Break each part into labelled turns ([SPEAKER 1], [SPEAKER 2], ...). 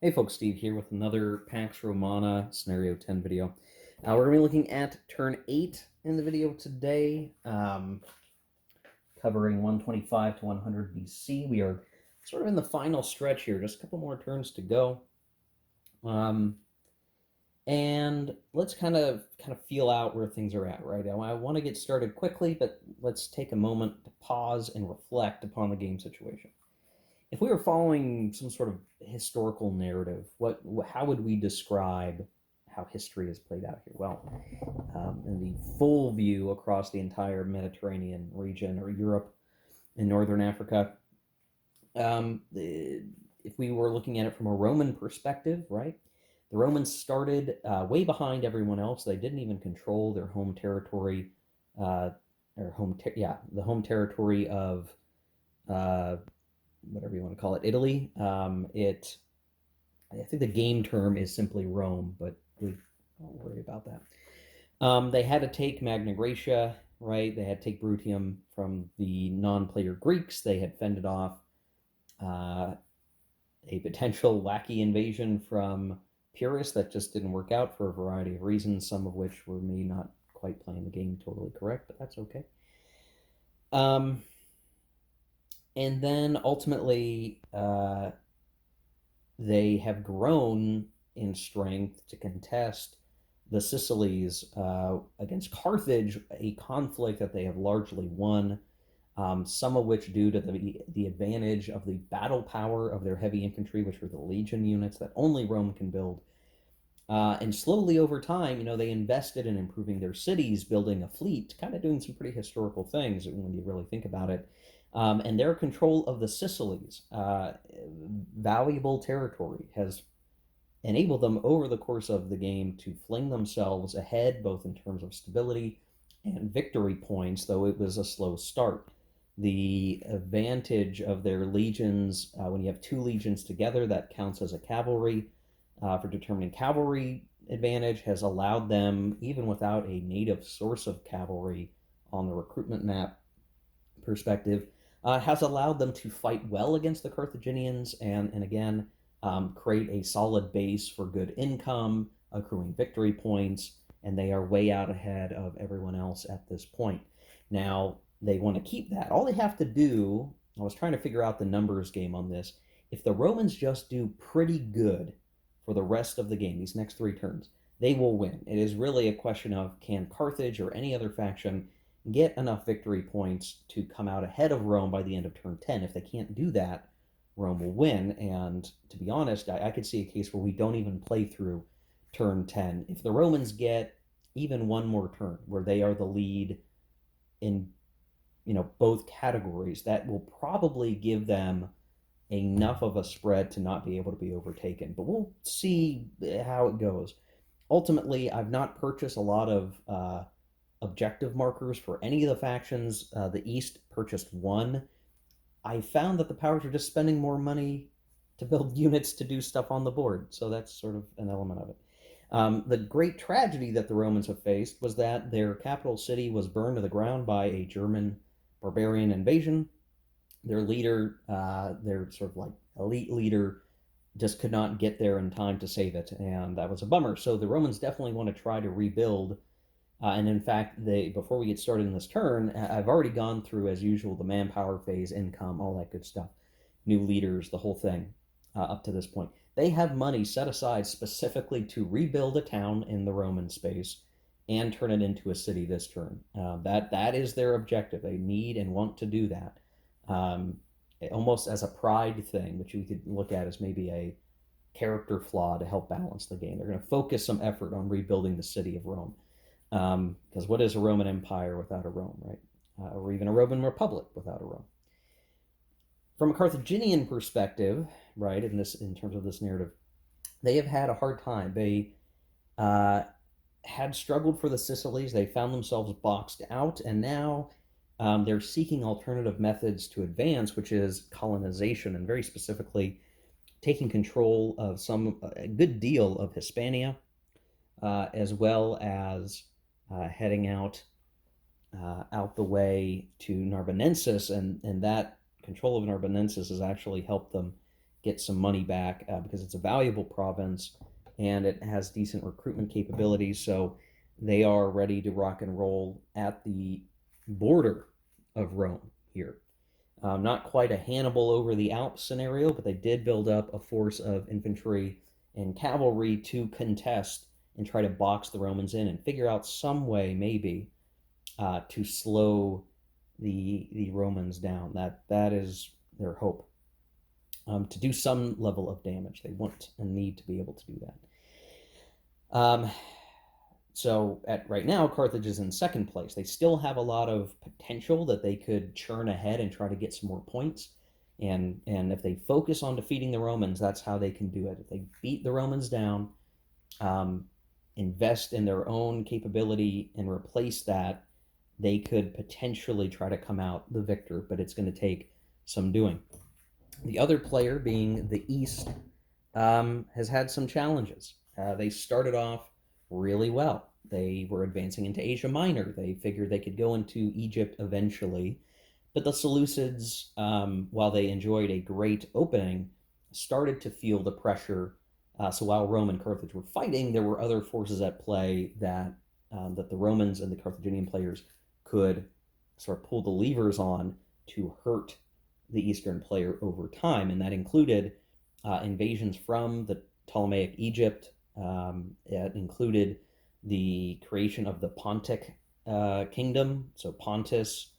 [SPEAKER 1] Hey folks, Steve here with another Pax Romana Scenario 10 video. We're going to be looking at turn 8 in the video today, covering 125 to 100 BC. We are sort of in the final stretch here, just a couple more turns to go. And let's kind of feel out where things are at, right? I want to get started quickly, but let's take a moment to pause and reflect upon the game situation. If we were following some sort of historical narrative, how would we describe how history has played out here? Well, in the full view across the entire Mediterranean region or Europe and Northern Africa, if we were looking at it from a Roman perspective, right? The Romans started way behind everyone else. They didn't even control their home territory, the home territory of uh, whatever you want to call it, Italy. I think the game term is simply Rome, but we don't worry about that. They had to take Magna Graecia, right? They had to take Brutium from the non-player Greeks. They had fended off uh, a potential wacky invasion from Pyrrhus that just didn't work out for a variety of reasons, some of which were me not quite playing the game totally correct, but that's okay. Um, and then ultimately, they have grown in strength to contest the Sicilies against Carthage, a conflict that they have largely won, some of which due to the advantage of the battle power of their heavy infantry, which were the legion units that only Rome can build. And slowly over time, they invested in improving their cities, building a fleet, kind of doing some pretty historical things when you really think about it. And their control of the Sicilies, valuable territory, has enabled them over the course of the game to fling themselves ahead, both in terms of stability and victory points, though it was a slow start. The advantage of their legions, when you have two legions together, that counts as a cavalry for determining cavalry advantage, has allowed them, even without a native source of cavalry on the recruitment map perspective, has allowed them to fight well against the Carthaginians and again, create a solid base for good income, accruing victory points, and they are way out ahead of everyone else at this point. Now, they want to keep that. All they have to do, I was trying to figure out the numbers game on this. If the Romans just do pretty good for the rest of the game, these next three turns, they will win. It is really a question of can Carthage or any other faction get enough victory points to come out ahead of Rome by the end of turn 10. If they can't do that, Rome will win. And to be honest, I could see a case where we don't even play through turn 10. If the Romans get even one more turn where they are the lead in both categories, that will probably give them enough of a spread to not be able to be overtaken. But we'll see how it goes. Ultimately, I've not purchased a lot of objective markers for any of the factions. The East purchased one. I found that the powers are just spending more money to build units to do stuff on the board, so that's sort of an element of it. The great tragedy that the Romans have faced was that their capital city was burned to the ground by a German barbarian invasion. Their leader, their sort of like elite leader, just could not get there in time to save it, and that was a bummer. So the Romans definitely want to try to rebuild. And in fact, before we get started in this turn, I've already gone through, as usual, the manpower phase, income, all that good stuff, new leaders, the whole thing up to this point. They have money set aside specifically to rebuild a town in the Roman space and turn it into a city this turn. That is their objective. They need and want to do that, um, almost as a pride thing, which we could look at as maybe a character flaw to help balance the game. They're going to focus some effort on rebuilding the city of Rome. Because what is a Roman Empire without a Rome, right? Or even a Roman Republic without a Rome? From a Carthaginian perspective, right, in terms of this narrative, they have had a hard time. They uh, had struggled for the Sicilies. They found themselves boxed out, and now they're seeking alternative methods to advance, which is colonization, and very specifically taking control of a good deal of Hispania, as well as heading out the way to Narbonensis, and that control of Narbonensis has actually helped them get some money back because it's a valuable province and it has decent recruitment capabilities. So they are ready to rock and roll at the border of Rome here. Not quite a Hannibal over the Alps scenario, but they did build up a force of infantry and cavalry to contest and try to box the Romans in and figure out some way, maybe, to slow the Romans down. That is their hope. To do some level of damage, they want and need to be able to do that. So at right now, Carthage is in second place. They still have a lot of potential that they could churn ahead and try to get some more points. And if they focus on defeating the Romans, that's how they can do it. If they beat the Romans down, invest in their own capability and replace that, they could potentially try to come out the victor, but it's going to take some doing. The other player, being the East, has had some challenges. They started off really well. They were advancing into Asia Minor. They figured they could go into Egypt eventually. But the Seleucids, while they enjoyed a great opening, started to feel the pressure. So while Rome and Carthage were fighting, there were other forces at play that the Romans and the Carthaginian players could sort of pull the levers on to hurt the Eastern player over time. And that included invasions from the Ptolemaic Egypt. It included the creation of the Pontic kingdom, so Pontus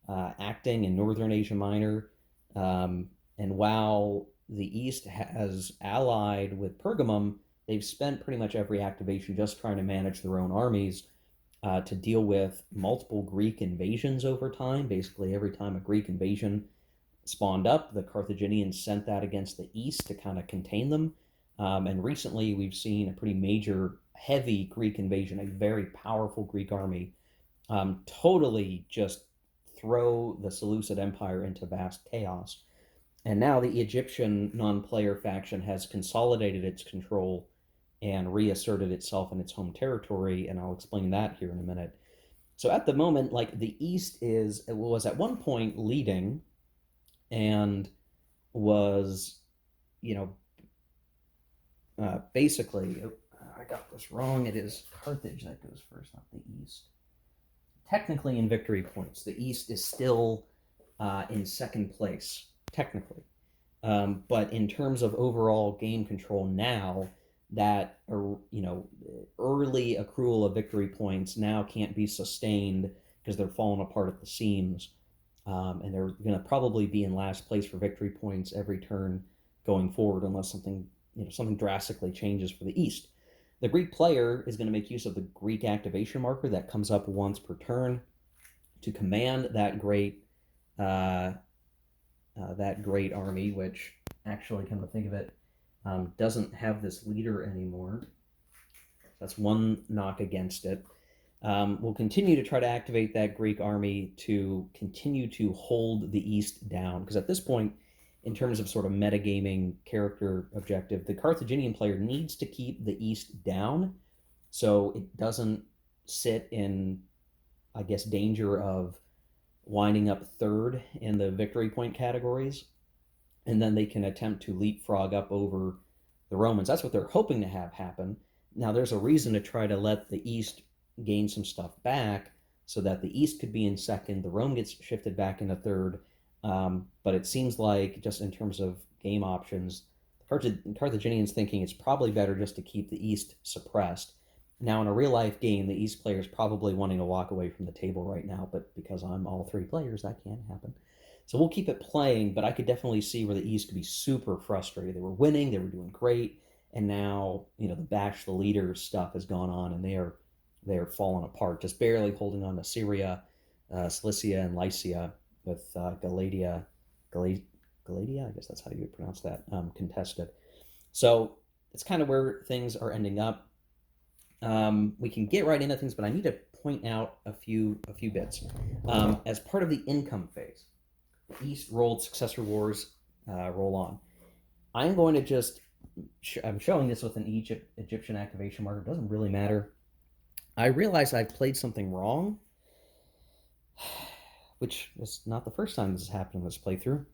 [SPEAKER 1] acting in northern Asia Minor. And while the East has allied with Pergamum, they've spent pretty much every activation just trying to manage their own armies to deal with multiple Greek invasions over time. Basically, every time a Greek invasion spawned up, the Carthaginians sent that against the East to kind of contain them. And recently, we've seen a pretty major, heavy Greek invasion, a very powerful Greek army, totally just throw the Seleucid Empire into vast chaos. And now the Egyptian non-player faction has consolidated its control and reasserted itself in its home territory, and I'll explain that here in a minute. So at the moment, like the East was at one point leading and was, basically, I got this wrong. It is Carthage that goes first, not the East. Technically, in victory points, the East is still in second place, technically. But in terms of overall game control now, that early accrual of victory points now can't be sustained because they're falling apart at the seams, and they're going to probably be in last place for victory points every turn going forward, unless something drastically changes for the East. The Greek player is going to make use of the Greek activation marker that comes up once per turn to command that great army, which actually, come to think of it, doesn't have this leader anymore. That's one knock against it. We'll continue to try to activate that Greek army to continue to hold the East down, because at this point, in terms of sort of metagaming character objective, the Carthaginian player needs to keep the East down so it doesn't sit in, I guess, danger of winding up third in the victory point categories, and then they can attempt to leapfrog up over the Romans. That's what they're hoping to have happen. Now, there's a reason to try to let the East gain some stuff back so that the East could be in second, the Rome gets shifted back into third, but it seems like, just in terms of game options, Carthaginians thinking it's probably better just to keep the East suppressed. Now, in a real-life game, the East player is probably wanting to walk away from the table right now, but because I'm all three players, that can't happen. So we'll keep it playing, but I could definitely see where the East could be super frustrated. They were winning, they were doing great, and now, the bash the leaders stuff has gone on, and they are falling apart, just barely holding on to Syria, Cilicia, and Lycia, with Galatia, I guess that's how you would pronounce that, contested. So it's kind of where things are ending up. We can get right into things, but I need to point out a few bits. As part of the income phase, the East rolled successor wars roll on. I'm going to just, I'm showing this with an Egyptian activation marker. It doesn't really matter. I realize I've played something wrong, which is not the first time this has happened in this playthrough.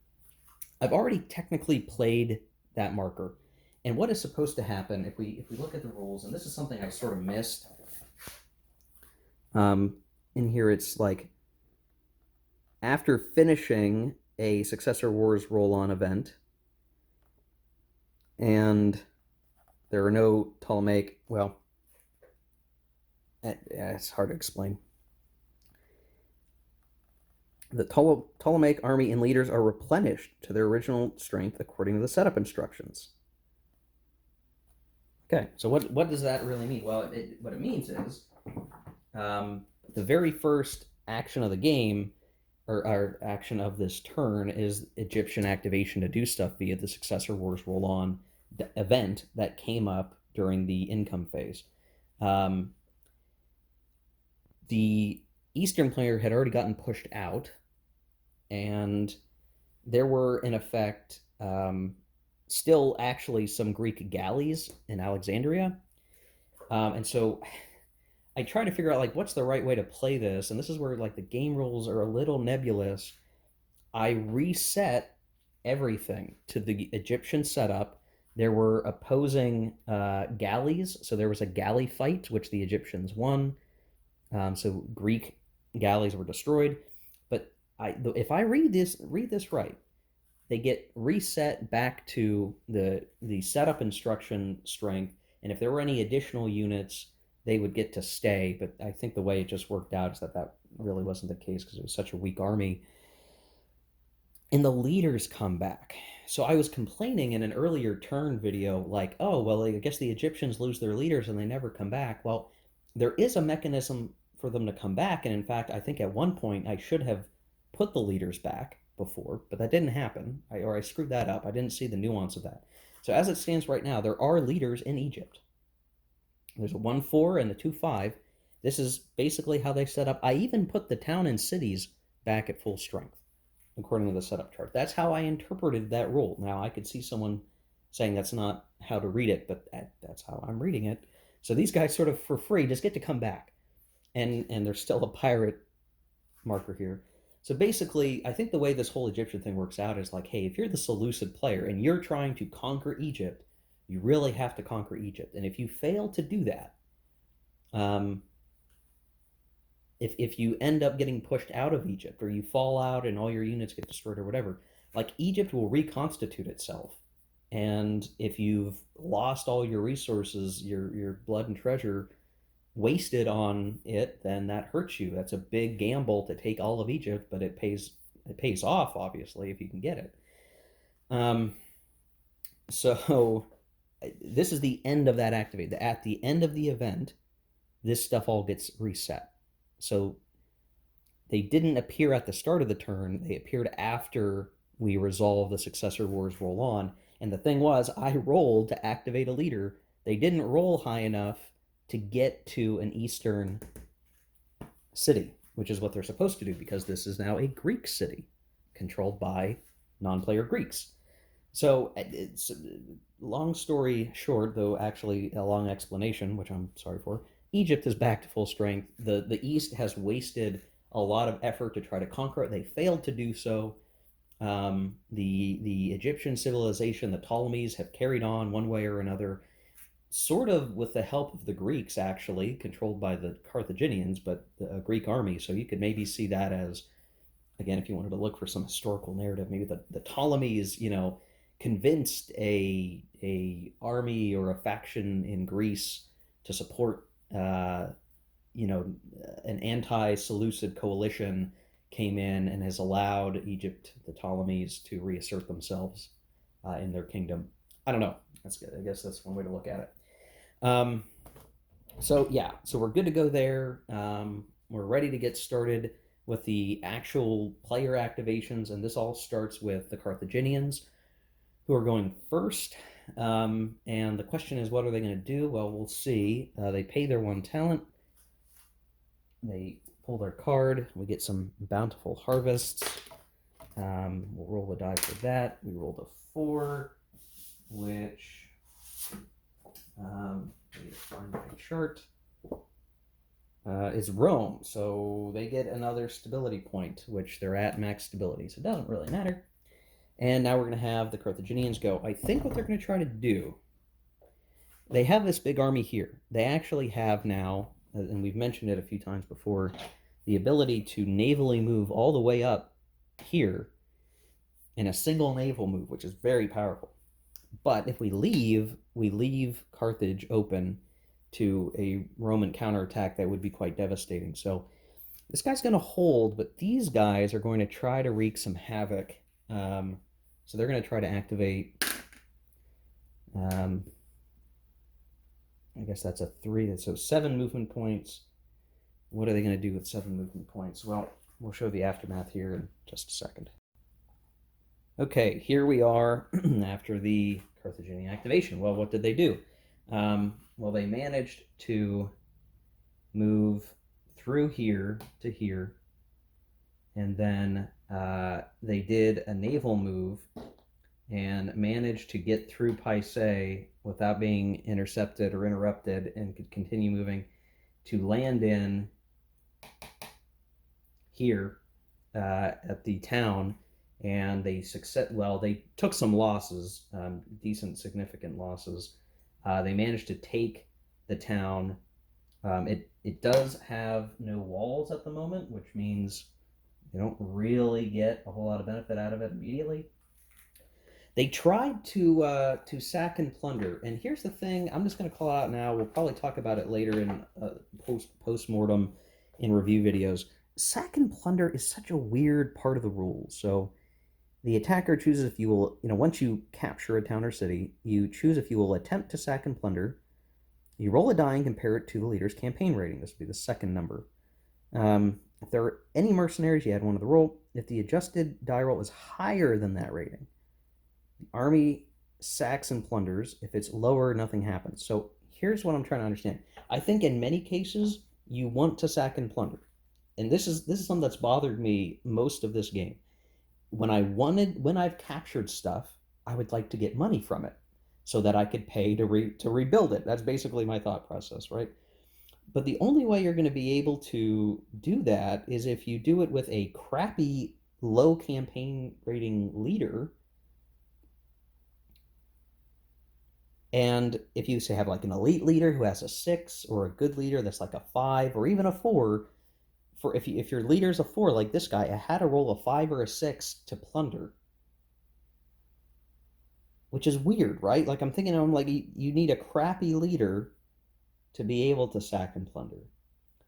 [SPEAKER 1] I've already technically played that marker. And what is supposed to happen if we look at the rules, and this is something I've sort of missed. Um, in here, it's like after finishing a Successor Wars roll-on event, and there are no Ptolemaic. Well, it's hard to explain. The Ptolemaic army and leaders are replenished to their original strength according to the setup instructions. Okay, so what does that really mean? Well, what it means is the very first action of the game, or action of this turn, is Egyptian activation to do stuff via the Successor Wars roll-on event that came up during the income phase. The Eastern player had already gotten pushed out, and there were, in effect, still actually some Greek galleys in Alexandria. And so I try to figure out like what's the right way to play this, and this is where like the game rules are a little nebulous. I reset everything to the Egyptian setup. There were opposing galleys, so there was a galley fight which the Egyptians won. So Greek galleys were destroyed. But if I read this right, they get reset back to the setup instruction strength, and if there were any additional units, they would get to stay. But I think the way it just worked out is that really wasn't the case because it was such a weak army. And the leaders come back. So I was complaining in an earlier turn video, like, oh, well, I guess the Egyptians lose their leaders and they never come back. Well, there is a mechanism for them to come back. And in fact, I think at one point I should have put the leaders back before, but that didn't happen. Or I screwed that up. I didn't see the nuance of that. So as it stands right now, there are leaders in Egypt. There's a 1-4 and the 2-5. This is basically how they set up. I even put the town and cities back at full strength, according to the setup chart. That's how I interpreted that rule. Now, I could see someone saying that's not how to read it, but that's how I'm reading it. So these guys sort of for free just get to come back. And there's still a pirate marker here. So basically, I think the way this whole Egyptian thing works out is like, hey, if you're the Seleucid player and you're trying to conquer Egypt, you really have to conquer Egypt. And if you fail to do that, if you end up getting pushed out of Egypt, or you fall out and all your units get destroyed or whatever, like Egypt will reconstitute itself. And if you've lost all your resources, your blood and treasure wasted on it, then that hurts you. That's a big gamble to take all of Egypt, but it pays off, obviously, if you can get it. So this is the end of that activate. At the end of the event, this stuff all gets reset. So they didn't appear at the start of the turn. They appeared after we resolved the Successor Wars roll-on. And the thing was, I rolled to activate a leader. They didn't roll high enough to get to an Eastern city, which is what they're supposed to do, because this is now a Greek city controlled by non-player Greeks. So it's long story short, though actually a long explanation, which I'm sorry for. Egypt is back to full strength. The East has wasted a lot of effort to try to conquer it. They failed to do so. The Egyptian civilization, the Ptolemies, have carried on one way or another, sort of with the help of the Greeks, actually, controlled by the Carthaginians, but a Greek army. So you could maybe see that as, again, if you wanted to look for some historical narrative, maybe the Ptolemies, convinced a army or a faction in Greece to support an anti-Seleucid coalition came in and has allowed Egypt, the Ptolemies, to reassert themselves in their kingdom. I don't know. That's good. I guess that's one way to look at it. So we're good to go there. We're ready to get started with the actual player activations, and this all starts with the Carthaginians, who are going first. And the question is, what are they going to do? Well, we'll see. They pay their 1 talent. They pull their card. We get some bountiful harvests. We'll roll the die for that. We rolled a 4, which let me find my chart. Is Rome. So they get another stability point, which they're at max stability. So it doesn't really matter. And now we're going to have the Carthaginians go. I think what they're going to try to do, they have this big army here. They actually have now, and we've mentioned it a few times before, the ability to navally move all the way up here in a single naval move, which is very powerful. But if we leave Carthage open to a Roman counterattack that would be quite devastating. So this guy's going to hold, but these guys are going to try to wreak some havoc. So they're going to try to activate. I guess that's a 3. So 7 movement points. What are they going to do with 7 movement points? Well, we'll show the aftermath here in just a second. Okay, here we are after the Carthaginian activation. Well, what did they do? Well, they managed to move through here to here, and then they did a naval move and managed to get through Paise without being intercepted or interrupted, and could continue moving to land in here at the town. And they they took some losses, decent, significant losses. They managed to take the town. It does have no walls at the moment, which means you don't really get a whole lot of benefit out of it immediately. They tried to sack and plunder, and here's the thing. I'm just going to call out now. We'll probably talk about it later in post-mortem in review videos. Sack and plunder is such a weird part of the rules. So the attacker chooses if you will, once you capture a town or city, you choose if you will attempt to sack and plunder. You roll a die and compare it to the leader's campaign rating. This would be the second number. If there are any mercenaries, you add 1 to the roll. If the adjusted die roll is higher than that rating, the army sacks and plunders. If it's lower, nothing happens. So here's what I'm trying to understand. I think in many cases, you want to sack and plunder. And this is something that's bothered me most of this game. When I've captured stuff, I would like to get money from it so that I could pay to rebuild it. That's basically my thought process, right? But the only way you're going to be able to do that is if you do it with a crappy, low campaign rating leader. And if you say have like an elite leader who has a 6, or a good leader that's like a 5 or even a 4, if your leader's a 4 like this guy, I had to roll a 5 or a 6 to plunder, which is weird, right? Like I'm like you need a crappy leader to be able to sack and plunder.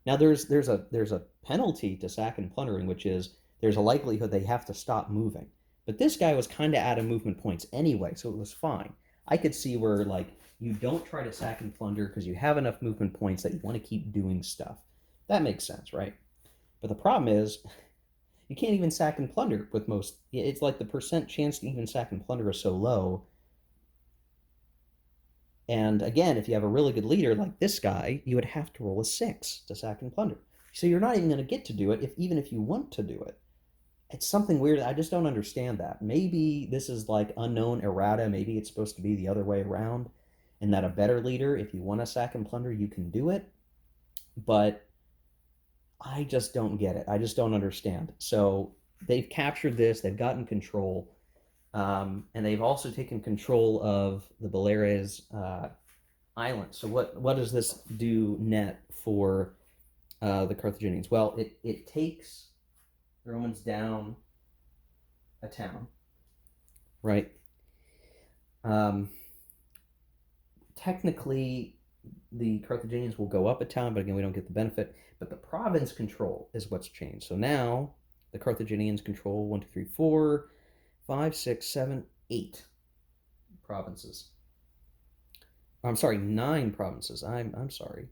[SPEAKER 1] Now there's a penalty to sack and plundering, which is there's a likelihood they have to stop moving. But this guy was kind of out of movement points anyway, so it was fine. I could see where like you don't try to sack and plunder because you have enough movement points that you want to keep doing stuff. That makes sense, right? But the problem is you can't even sack and plunder with most. It's like the percent chance to even sack and plunder is so low. And again, if you have a really good leader like this guy, you would have to roll a 6 to sack and plunder. So you're not even going to get to do it even if you want to do it. It's something weird. I just don't understand that. Maybe this is like unknown errata. Maybe it's supposed to be the other way around, and that a better leader, if you want to sack and plunder, you can do it. But I just don't get it. I just don't understand. So they've captured this. They've gotten control. And they've also taken control of the Baleares island. So what does this do net for the Carthaginians? Well, it takes the Romans down a town, right? Technically, the Carthaginians will go up a town, but again, we don't get the benefit. But the province control is what's changed. So now the Carthaginians control 1, 2, 3, 4, 5, 6, 7, 8 provinces. I'm sorry, 9 provinces. I'm sorry,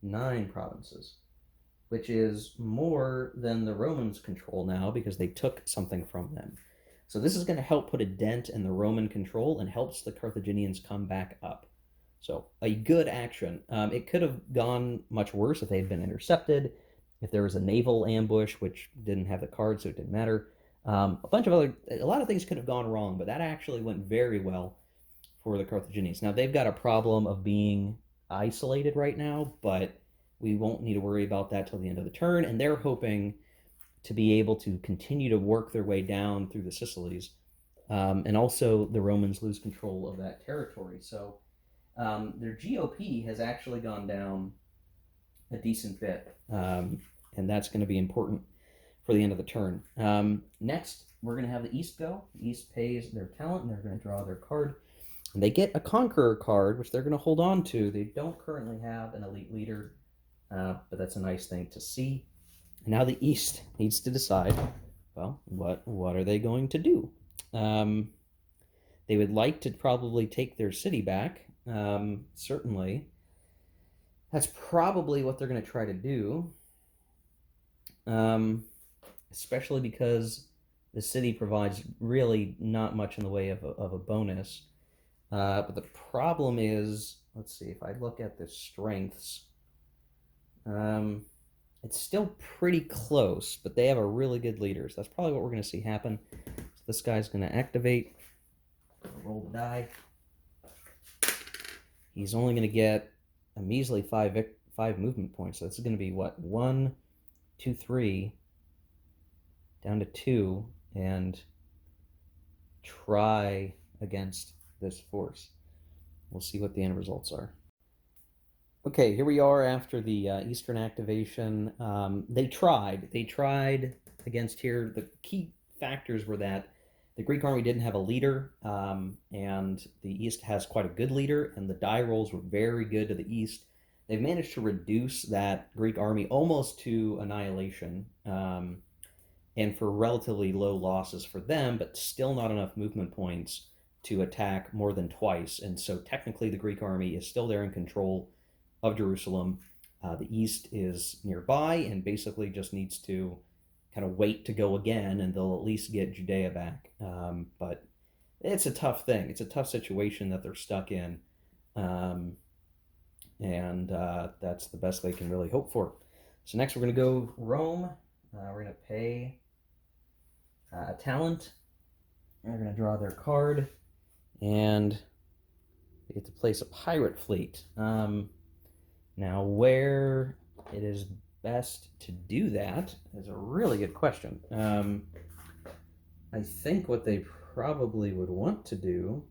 [SPEAKER 1] 9 provinces, which is more than the Romans control now because they took something from them. So this is going to help put a dent in the Roman control and helps the Carthaginians come back up. So a good action. It could have gone much worse if they had been intercepted, if there was a naval ambush, which didn't have the card, so it didn't matter. A lot of things could have gone wrong, but that actually went very well for the Carthaginians. Now they've got a problem of being isolated right now, but we won't need to worry about that till the end of the turn, and they're hoping to be able to continue to work their way down through the Sicilies And also the Romans lose control of that territory. So their GOP has actually gone down a decent bit, and that's going to be important for the end of the turn. Next, we're going to have the East go. The East pays their talent, and they're going to draw their card. And they get a Conqueror card, which they're going to hold on to. They don't currently have an elite leader, but that's a nice thing to see. And now the East needs to decide, well, what are they going to do? They would like to probably take their city back, certainly. That's probably what they're going to try to do, especially because the city provides really not much in the way of a bonus. But the problem is, let's see, if I look at the strengths, it's still pretty close, but they have a really good leader. So that's probably what we're going to see happen. So this guy's going to activate, roll the die. He's only going to get a measly five movement points. So this is going to be what? 1, 2, 3, down to 2, and try against this force. We'll see what the end results are. Okay, here we are after the Eastern activation. They tried against here. The key factors were that the Greek army didn't have a leader, and the East has quite a good leader, and the die rolls were very good to the East. They've managed to reduce that Greek army almost to annihilation, and for relatively low losses for them, but still not enough movement points to attack more than twice. And so technically the Greek army is still there in control of Jerusalem. The East is nearby and basically just needs to kind of wait to go again, and they'll at least get Judea back. But it's a tough thing. It's a tough situation that they're stuck in. And that's the best they can really hope for. So next we're going to go Rome. We're going to pay a talent. They're going to draw their card, and they get to place a pirate fleet. Now, where it is best to do that is a really good question. I think what they probably would want to do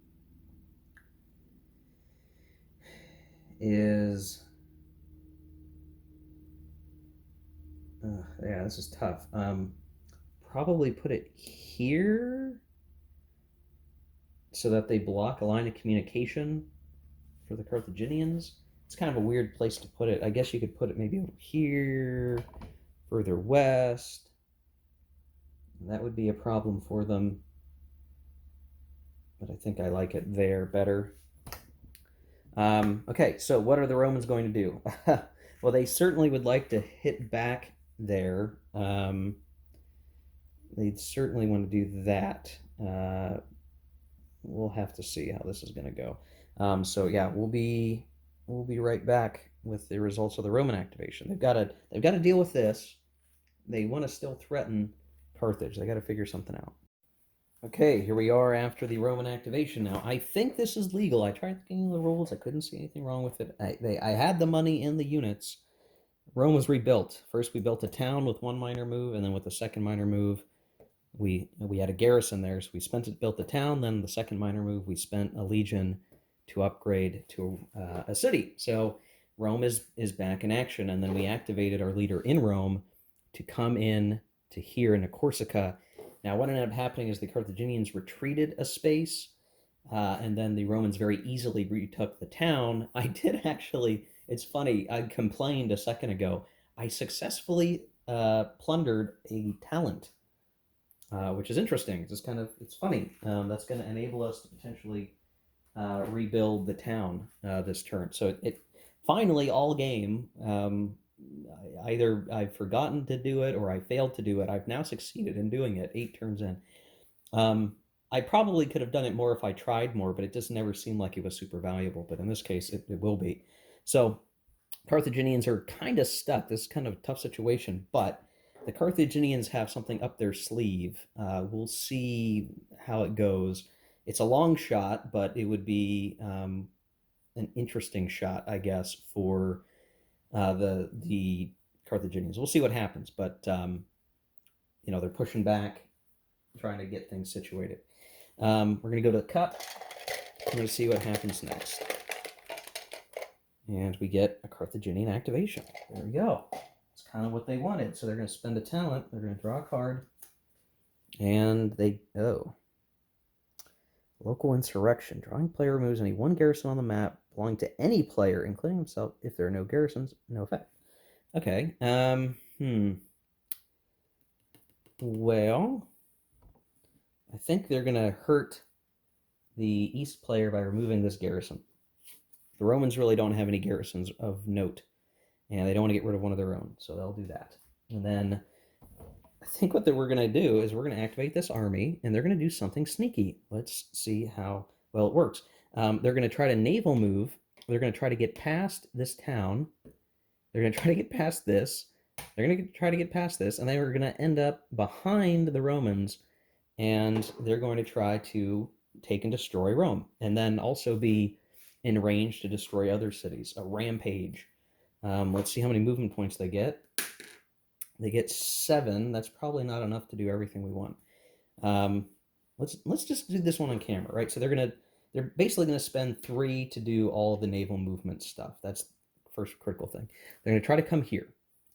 [SPEAKER 1] is... yeah, this is tough. Probably put it here so that they block a line of communication for the Carthaginians. It's kind of a weird place to put it. I guess you could put it maybe over here, further west. That would be a problem for them, but I think I like it there better. Okay, so what are the Romans going to do? Well, they certainly would like to hit back there. They'd certainly want to do that. We'll have to see how this is going to go. So yeah, we'll be right back with the results of the Roman activation. They've got to deal with this. They want to still threaten Carthage. They got to figure something out. Okay, here we are after the Roman activation. Now, I think this is legal. I tried looking at the rules. I couldn't see anything wrong with it. I had the money in the units. Rome was rebuilt. First, we built a town with one minor move, and then with the second minor move, we had a garrison there. So we built the town. Then the second minor move, we spent a legion to upgrade to a city. So Rome is back in action, and then we activated our leader in Rome to come in to here into Corsica. Now, what ended up happening is the Carthaginians retreated a space, and then the Romans very easily retook the town. I did actually, it's funny, I complained a second ago. I successfully plundered a talent, which is interesting. It's funny. That's going to enable us to potentially rebuild the town this turn. So it finally, all game, either I've forgotten to do it or I failed to do it. I've now succeeded in doing it 8 turns in. I probably could have done it more if I tried more, but it just never seemed like it was super valuable. But in this case, it will be. So Carthaginians are kind of stuck. This is kind of a tough situation, but the Carthaginians have something up their sleeve. We'll see how it goes. It's a long shot, but it would be an interesting shot, I guess, for the Carthaginians. We'll see what happens, but they're pushing back, trying to get things situated. We're going to go to the cup. We're going to see what happens next. And we get a Carthaginian activation. There we go. It's kind of what they wanted. So they're going to spend a talent. They're going to draw a card. And they... Oh. Local insurrection. Drawing player removes any one garrison on the map belonging to any player, including himself. If there are no garrisons, no effect. Okay. Well, I think they're going to hurt the East player by removing this garrison. The Romans really don't have any garrisons of note, and they don't want to get rid of one of their own, so they'll do that. And then I think what we're going to do is we're going to activate this army, and they're going to do something sneaky. Let's see how well it works. They're going to try to naval move. They're going to try to get past this town. They're going to try to get past this. They're going to try to get past this, and they are going to end up behind the Romans, and they're going to try to take and destroy Rome, and then also be in range to destroy other cities. A rampage. Let's see how many movement points they get. They get 7. That's probably not enough to do everything we want. Let's just do this one on camera, right? So they're basically gonna spend 3 to do all of the naval movement stuff. That's the first critical thing. They're gonna try to come here.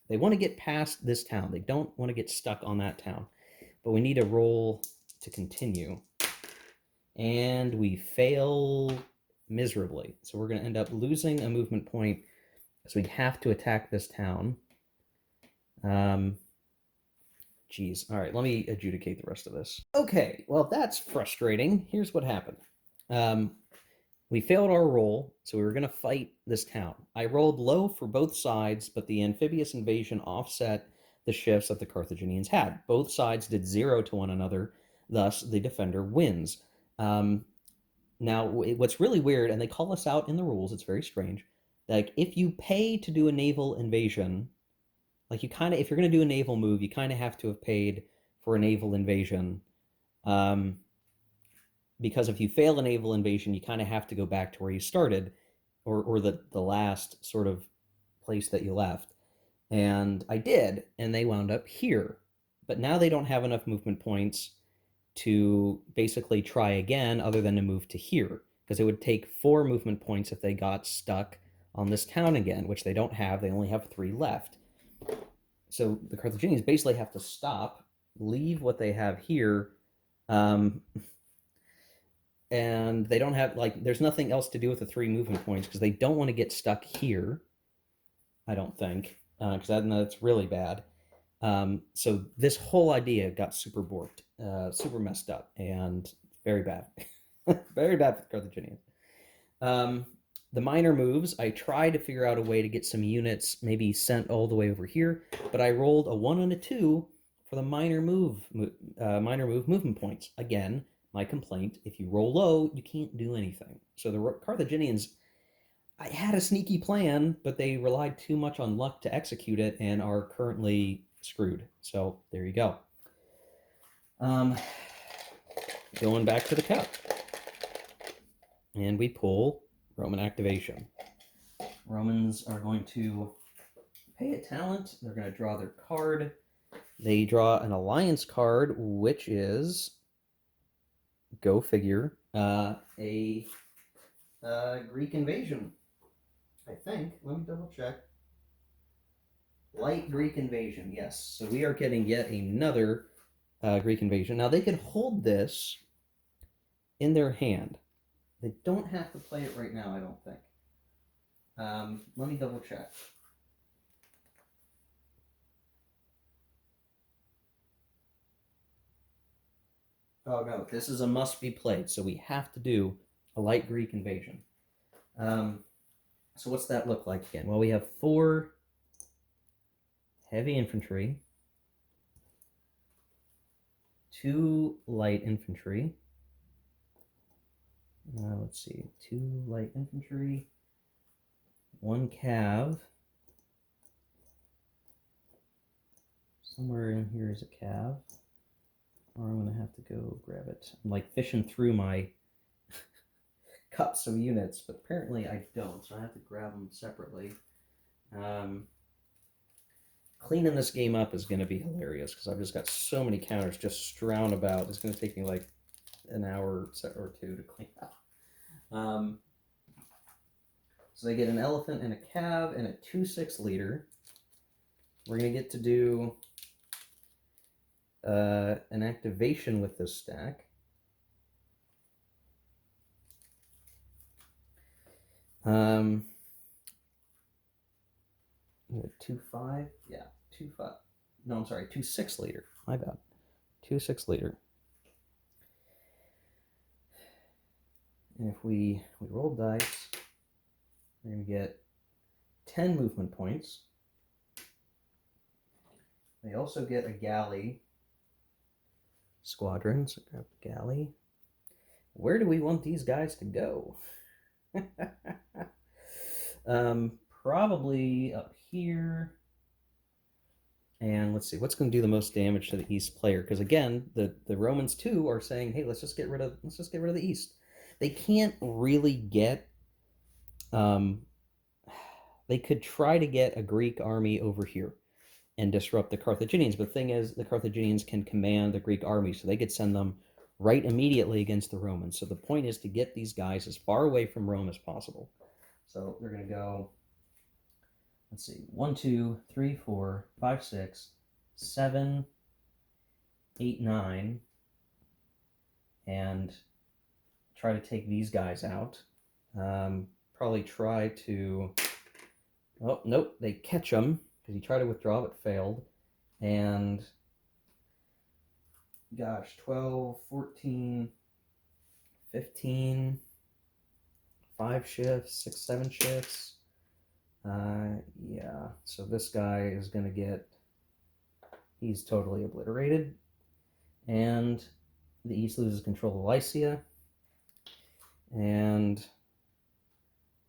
[SPEAKER 1] They want to get past this town. They don't want to get stuck on that town. But we need a roll to continue. And we fail miserably. So we're going to end up losing a movement point. So we have to attack this town. Geez. All right, let me adjudicate the rest of this. Okay, well, that's frustrating. Here's what happened. We failed our roll, so we were going to fight this town. I rolled low for both sides, but the amphibious invasion offset the shifts that the Carthaginians had. Both sides did 0 to one another, thus the defender wins. Now, what's really weird, and they call us out in the rules, it's very strange, like, if you pay to do a naval invasion, like, you kind of, if you're going to do a naval move, you kind of have to have paid for a naval invasion, because if you fail a naval invasion, you kind of have to go back to where you started, or the last sort of place that you left. And I did, and they wound up here. But now they don't have enough movement points to basically try again, other than to move to here, because it would take 4 movement points if they got stuck on this town again, which they don't have. They only have 3 left. So the Carthaginians basically have to stop, leave what they have here, and they don't have, like, there's nothing else to do with the 3 movement points, because they don't want to get stuck here, I don't think, because that's really bad. So this whole idea got super borked, super messed up, and very bad. Very bad for the Carthaginians. The minor moves, I tried to figure out a way to get some units maybe sent all the way over here, but I rolled a 1 and a 2 for the minor move movement points. Again, my complaint, if you roll low, you can't do anything. So the Carthaginians, I had a sneaky plan, but they relied too much on luck to execute it and are currently screwed. So there you go. Going back to the cup. And we pull Roman activation. Romans are going to pay a talent. They're going to draw their card. They draw an alliance card, which is, go figure, a Greek invasion. I think. Let me double check. Light Greek invasion, yes. So we are getting yet another Greek invasion. Now, they could hold this in their hand. They don't have to play it right now, I don't think. Let me double check. Oh, no, this is a must be played, so we have to do a light Greek invasion. So what's that look like again? Well, we have 4 heavy infantry, 2 light infantry. Let's see, 2 light infantry, 1 cav. Somewhere in here is a cav. Or I'm going to have to go grab it. I'm like fishing through my cups of units, but apparently I don't, so I have to grab them separately. Cleaning this game up is going to be hilarious, because I've just got so many counters just strewn about. It's going to take me like an hour or two to clean up. So they get an elephant and a cab and a 2/6 leader. We're going to get to do an activation with this stack. A 2/5, yeah, 2/5. No, I'm sorry, 2/6 leader. My bad. 2/6 leader. And if we roll dice, we're going to get 10 movement points. They also get a galley squadron. So grab the galley. Where do we want these guys to go? Probably up here. And let's see, what's going to do the most damage to the east player? Because again, the Romans too are saying, hey, let's just get rid of the east. They can't really get. They could try to get a Greek army over here and disrupt the Carthaginians. But the thing is, the Carthaginians can command the Greek army, so they could send them right immediately against the Romans. So the point is to get these guys as far away from Rome as possible. So they're going to go, let's see, 1, 2, 3, 4, 5, 6, 7, 8, 9, and try to take these guys out. Probably try to, oh, nope, they catch them because he tried to withdraw but failed. And gosh, 12, 14, 15, 5 shifts, 6, 7 shifts. Yeah, so this guy is going to get, he's totally obliterated. And the East loses control of Lycia. And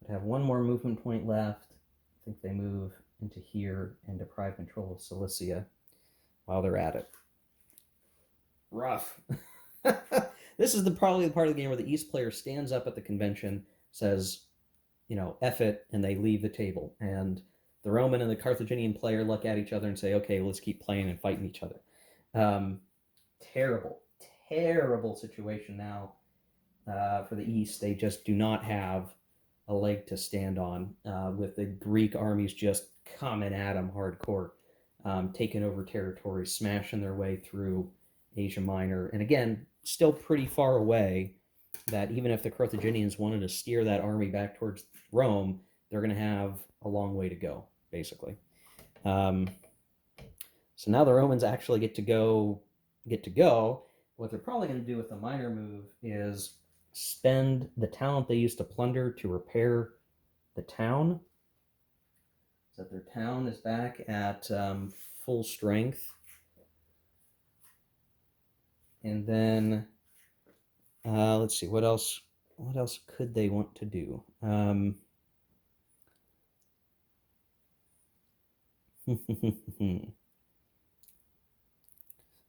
[SPEAKER 1] have one more movement point left. I think they move into here and deprive control of Cilicia while they're at it. Rough. This is probably the part of the game where the East player stands up at the convention, says, you know, F it, and they leave the table. And the Roman and the Carthaginian player look at each other and say, okay, let's keep playing and fighting each other. Terrible situation now for the East. They just do not have a leg to stand on, with the Greek armies just coming at them hardcore, taking over territory, smashing their way through Asia Minor. And again, still pretty far away, that even if the Carthaginians wanted to steer that army back towards Rome, they're going to have a long way to go, basically. So now the Romans actually get to go. What they're probably going to do with the minor move is spend the talent they used to plunder to repair the town, so that their town is back at full strength. And then let's see, what else could they want to do? Well,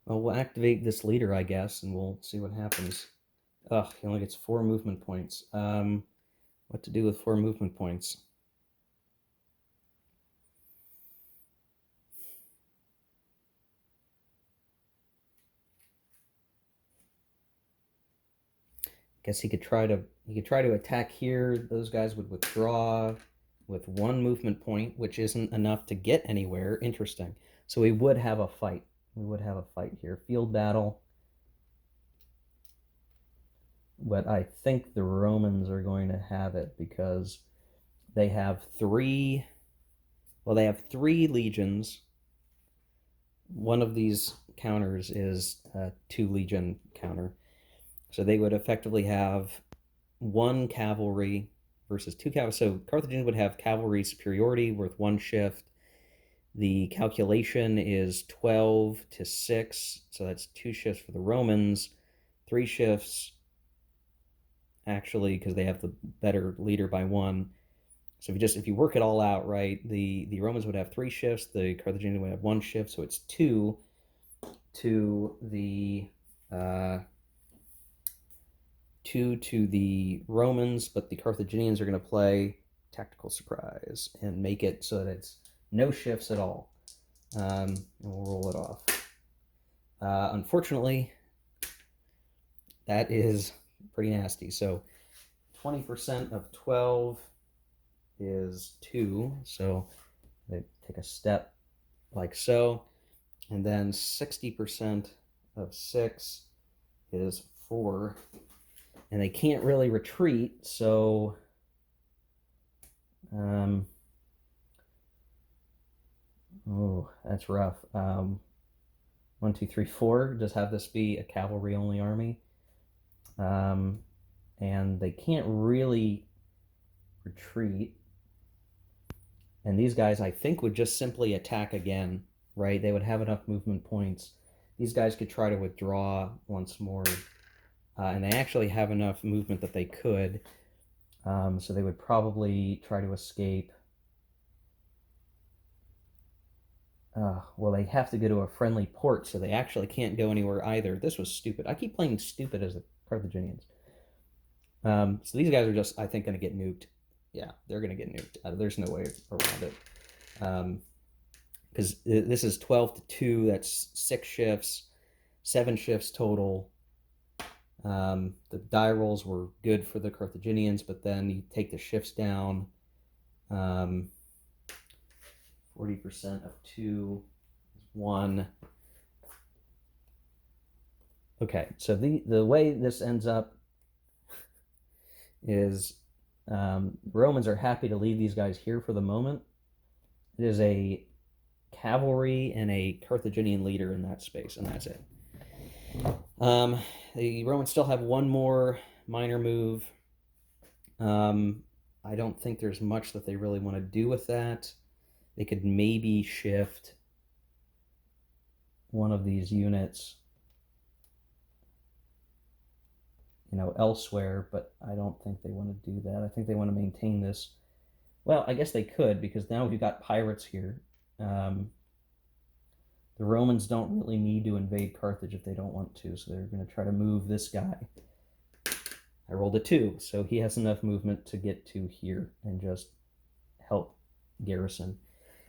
[SPEAKER 1] we'll activate this leader, I guess, and we'll see what happens. Ugh, he only gets 4 movement points. What to do with 4 movement points? Guess he could try to attack here. Those guys would withdraw with 1 movement point, which isn't enough to get anywhere. Interesting. So we would have a fight. Here. Field battle. But I think the Romans are going to have it because they have 3 legions. One of these counters is a 2 legion counter. So they would effectively have 1 cavalry versus 2 cavalry. So Carthaginians would have cavalry superiority worth 1 shift. The calculation is 12 to 6. So that's 2 shifts for the Romans, 3 shifts actually, because they have the better leader by 1. So if you work it all out, right, the Romans would have 3 shifts, the Carthaginians would have 1 shift, so it's 2 to the 2 to the Romans, but the Carthaginians are going to play tactical surprise and make it so that it's no shifts at all. And we'll roll it off. Unfortunately, That is pretty nasty. So 20% of 12 is 2. So they take a step like so. And then 60% of 6 is 4. And they can't really retreat, so oh, that's rough. 1, 2, 3, 4. Just have this be a cavalry-only army. And they can't really retreat. And these guys, I think, would just simply attack again, right? They would have enough movement points. These guys could try to withdraw once more. And they actually have enough movement that they could. So they would probably try to escape. Well, they have to go to a friendly port, so they actually can't go anywhere either. This was stupid. I keep playing stupid as the Carthaginians. So these guys are just, I think, going to get nuked. Yeah, they're going to get nuked. There's no way around it. Because this is 12 to 2. That's 6 shifts, 7 shifts total. The die rolls were good for the Carthaginians, but then you take the shifts down. 40% of 2 is 1. Okay, so the way this ends up is Romans are happy to leave these guys here for the moment. It is a cavalry and a Carthaginian leader in that space, and that's it. The Romans still have one more minor move. I don't think there's much that they really want to do with that. They could maybe shift one of these units, elsewhere, but I don't think they want to do that. I think they want to maintain this. Well, I guess they could, because now we've got pirates here. The Romans don't really need to invade Carthage if they don't want to, so they're going to try to move this guy. I rolled a 2, so he has enough movement to get to here and just help garrison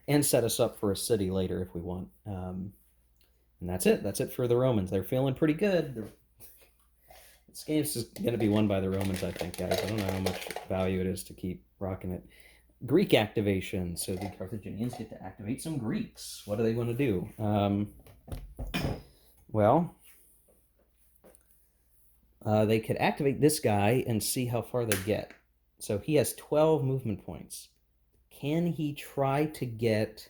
[SPEAKER 1] and set us up for a city later if we want. And that's it. That's it for the Romans. They're feeling pretty good. This game's just going to be won by the Romans, I think, guys. I don't know how much value it is to keep rocking it. Greek activation. So the Carthaginians get to activate some Greeks. What do they want to do? They could activate this guy and see how far they get. So he has 12 movement points. Can he try to get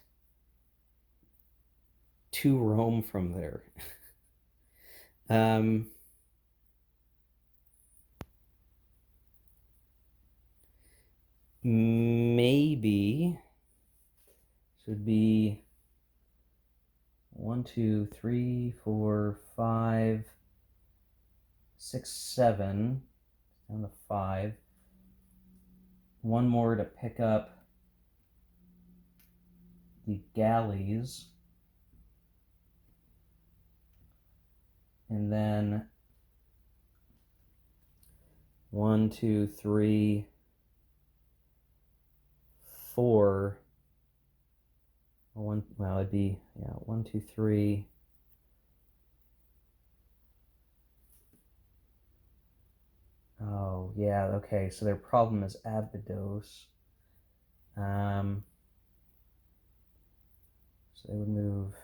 [SPEAKER 1] to Rome from there? Maybe should be 1, 2, 3, 4, 5, 6, 7 down to 5. One more to pick up the galleys, and then 1, 2, 3, 4. Well, it'd be 1, 2, 3. Oh yeah, okay. So their problem is Abydos. So they would move.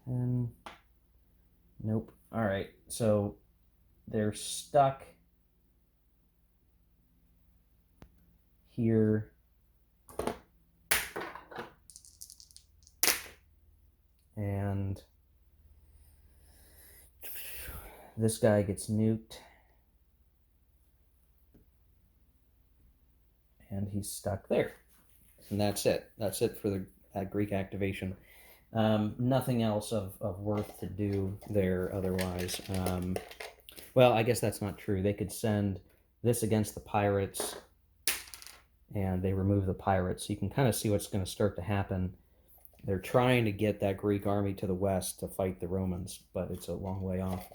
[SPEAKER 1] And nope. All right. So they're stuck here. And this guy gets nuked. And he's stuck there. And that's it. That's it for the Greek activation. Nothing else of worth to do there otherwise. Well, I guess that's not true. They could send this against the pirates, and they remove the pirates. So you can kind of see what's going to start to happen. They're trying to get that Greek army to the west to fight the Romans, but it's a long way off.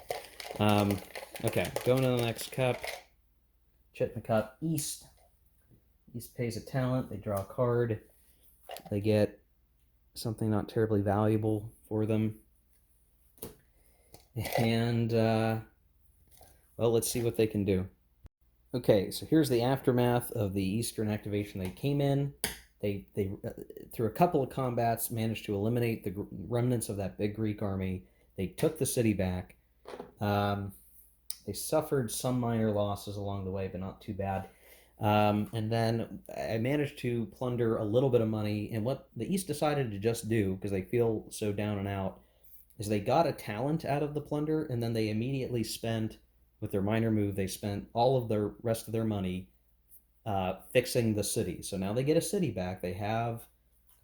[SPEAKER 1] Okay, going to the next cup. Chitna Cup East. East pays a talent. They draw a card. They get something not terribly valuable for them. And, well, let's see what they can do. Okay, so here's the aftermath of the Eastern activation. They came in, they through a couple of combats, managed to eliminate the remnants of that big Greek army. They took the city back. They suffered some minor losses along the way, but not too bad. And then I managed to plunder a little bit of money. And what the East decided to just do, because they feel so down and out, is they got a talent out of the plunder, and then they immediately spent, with their minor move, they spent all of the rest of their money fixing the city. So now they get a city back. They have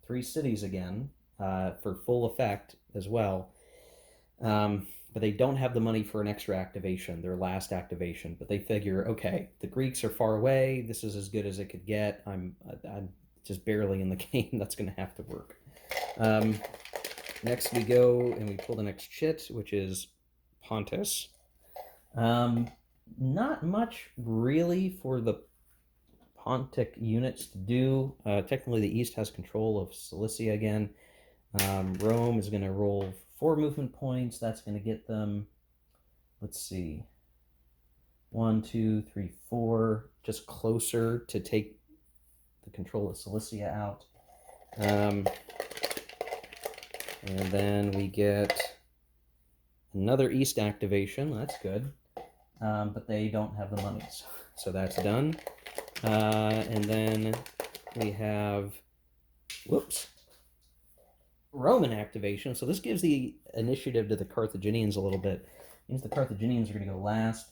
[SPEAKER 1] 3 cities again for full effect as well. But they don't have the money for an extra activation, their last activation. But they figure, okay, the Greeks are far away. This is as good as it could get. I'm just barely in the game. That's going to have to work. Next we go and we pull the next chit, which is Pontus. Not much really for the Pontic units to do. Technically the East has control of Cilicia again. Rome is going to roll 4 movement points. That's going to get them, let's see, 1, 2, 3, 4, just closer to take the control of Cilicia out. And then we get another East activation. That's good. But they don't have the money. So that's done. And then we have, Roman activation. So this gives the initiative to the Carthaginians a little bit. It means the Carthaginians are going to go last.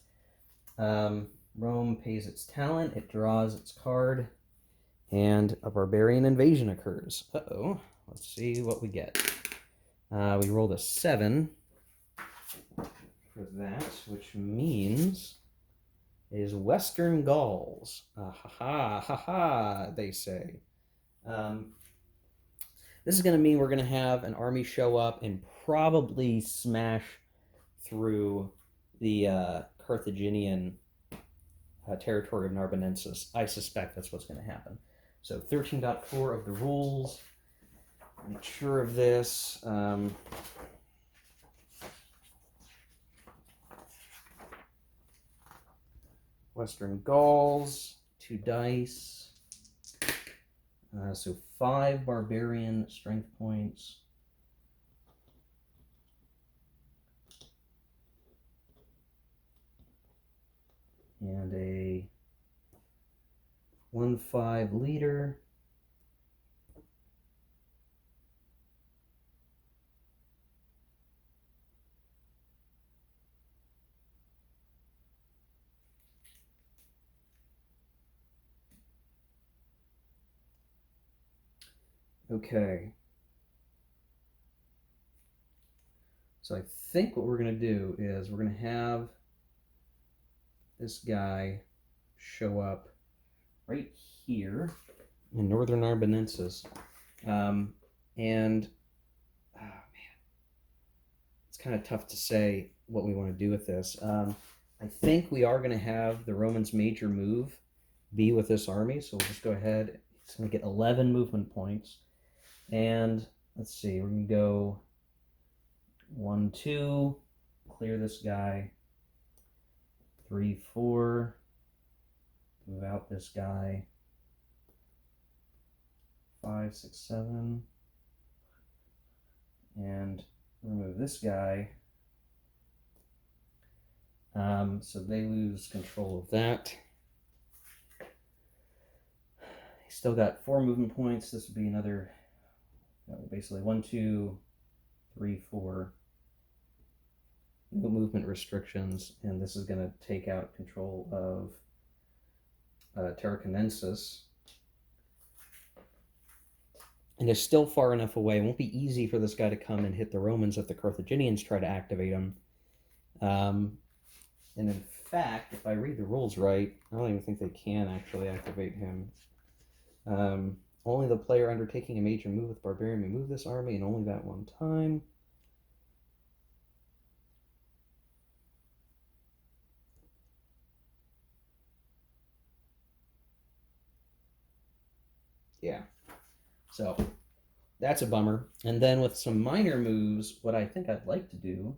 [SPEAKER 1] Rome pays its talent. It draws its card. And a barbarian invasion occurs. Uh-oh. Let's see what we get. We rolled a 7 for that, which means is Western Gauls. Ha, they say. This is going to mean we're going to have an army show up and probably smash through the Carthaginian territory of Narbonensis. I suspect that's what's going to happen. So 13.4 of the rules. I'm not sure of this. Western Gauls, 2 dice. So 5 barbarian strength points. And a 1/5 leader. Okay. So I think what we're going to do is we're going to have this guy show up right here in northern Narbonensis. And, oh man, it's kind of tough to say what we want to do with this. I think we are going to have the Romans' major move be with this army. So we'll just go ahead. It's going to get 11 movement points. And let's see, we're going to go 1, 2, clear this guy. 3, 4, move out this guy. 5, 6, 7, and remove this guy. So they lose control of that. He's still got 4 movement points. This would be another, basically 1, 2, 3, 4. No movement restrictions, and this is going to take out control of Tarraconensis. And it's still far enough away. It won't be easy for this guy to come and hit the Romans if the Carthaginians try to activate him. And in fact, if I read the rules right, I don't even think they can actually activate him. Only the player undertaking a major move with Barbarian may move this army, and only that one time. Yeah. So that's a bummer. And then with some minor moves, what I think I'd like to do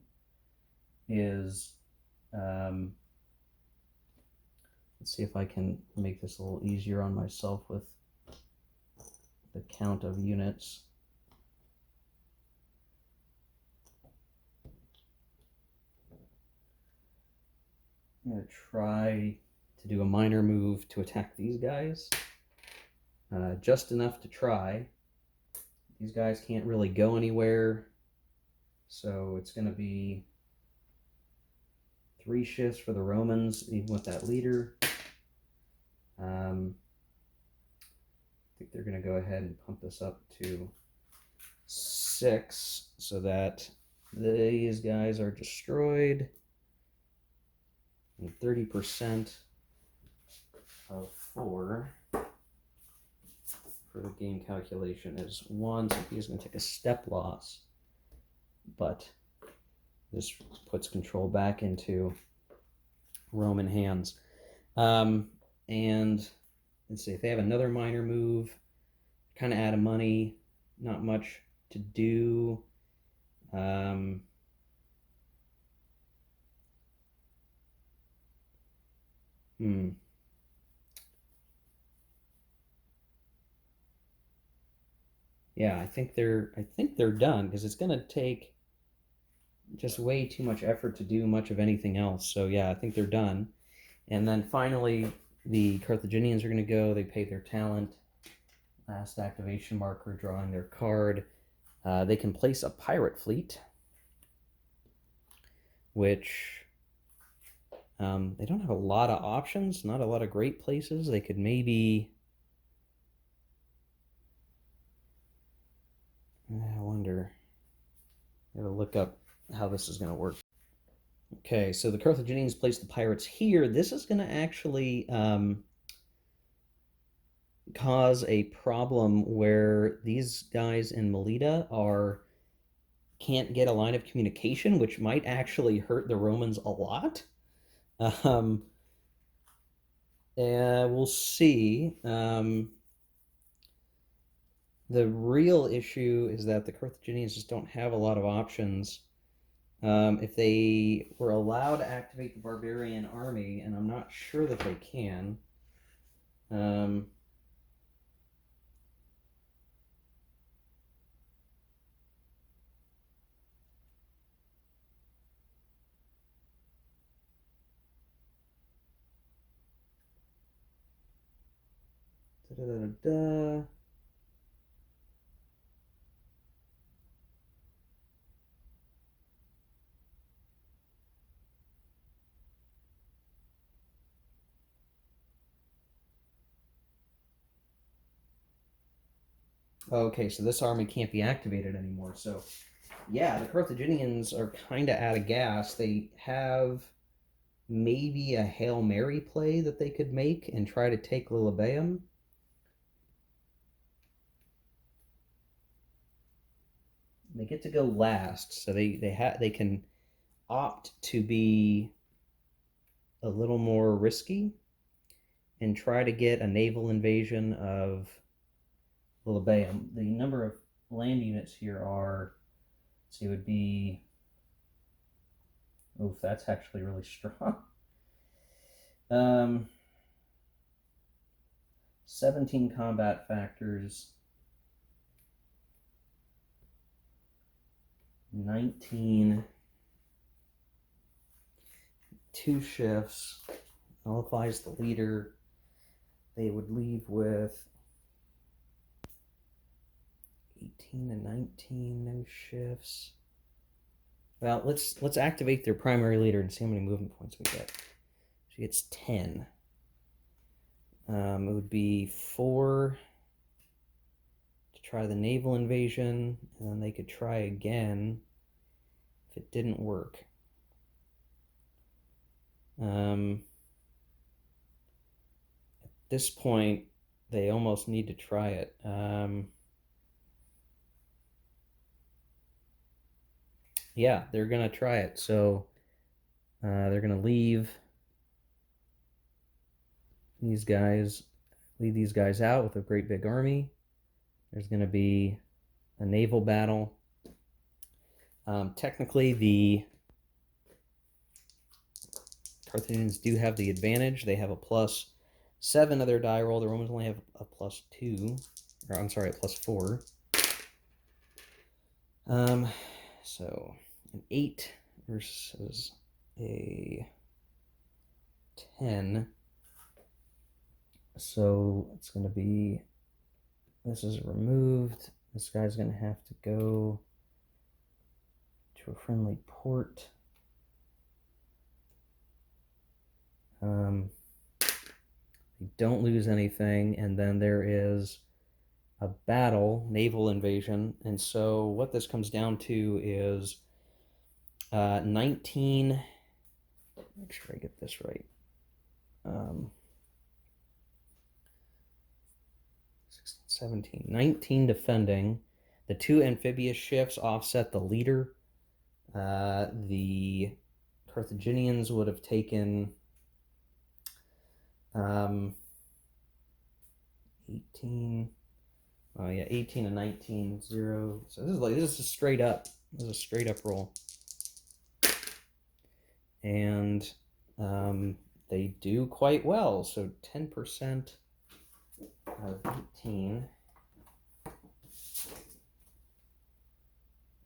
[SPEAKER 1] is, um, let's see if I can make this a little easier on myself with the count of units. I'm going to try to do a minor move to attack these guys. Just enough to try. These guys can't really go anywhere, so it's going to be 3 shifts for the Romans, even with that leader. I think they're going to go ahead and pump this up to 6 so that these guys are destroyed. And 30% of 4 for the game calculation is 1, so he's going to take a step loss. But this puts control back into Roman hands. And let's see, if they have another minor move, kind of out of money, not much to do. Yeah, I think they're done because it's going to take just way too much effort to do much of anything else. So yeah, I think they're done. And then finally, the Carthaginians are going to go. They pay their talent. Last activation marker, drawing their card. They can place a pirate fleet, which they don't have a lot of options, not a lot of great places. They could maybe... I wonder. I gotta look up how this is going to work. Okay, so the Carthaginians place the pirates here. This is going to actually cause a problem where these guys in Melita can't get a line of communication, which might actually hurt the Romans a lot. We'll see. The real issue is that the Carthaginians just don't have a lot of options. If they were allowed to activate the barbarian army, and I'm not sure that they can. Okay, so this army can't be activated anymore. So, yeah, the Carthaginians are kind of out of gas. They have maybe a Hail Mary play that they could make and try to take Lilybaeum. They get to go last, so they can opt to be a little more risky and try to get a naval invasion of Lilybaeum. The number of land units here are, let's see, it would be, oof, that's actually really strong. 17 combat factors, 19, 2 shifts, nullifies the leader. They would leave with 18 and 19, no shifts. Well, let's activate their primary leader and see how many movement points we get. She gets 10. It would be 4 to try the naval invasion, and then they could try again if it didn't work. At this point, they almost need to try it. Yeah, they're going to try it. So they're going to leave these guys out with a great big army. There's going to be a naval battle. Technically, the Carthaginians do have the advantage. They have a +7 of their die roll. The Romans only have a +2, or I'm sorry, a +4. So an 8 versus a 10. So it's going to be, this is removed. This guy's going to have to go to a friendly port. They don't lose anything, and then there is a battle, Naval Invasion, and so what this comes down to is 19. Make sure I get this right. 16, 17, 19 defending. The 2 amphibious ships offset the leader. The Carthaginians would have taken 18. Oh yeah, 18 and 19, 0. So this is straight up. This is a straight up roll. And they do quite well. So 10% of 18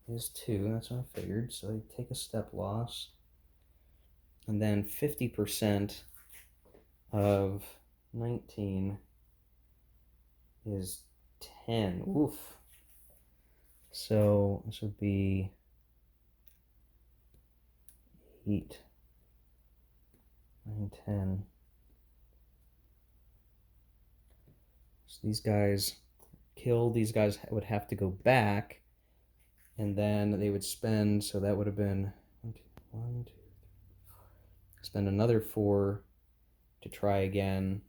[SPEAKER 1] is 2. That's what I figured. So they take a step loss. And then 50% of 19 is 10. Oof. So this would be 8, 9, 10. So these guys killed. These guys would have to go back, and then they would spend, so that would have been 1, 2, 3, spend another 4 to try again.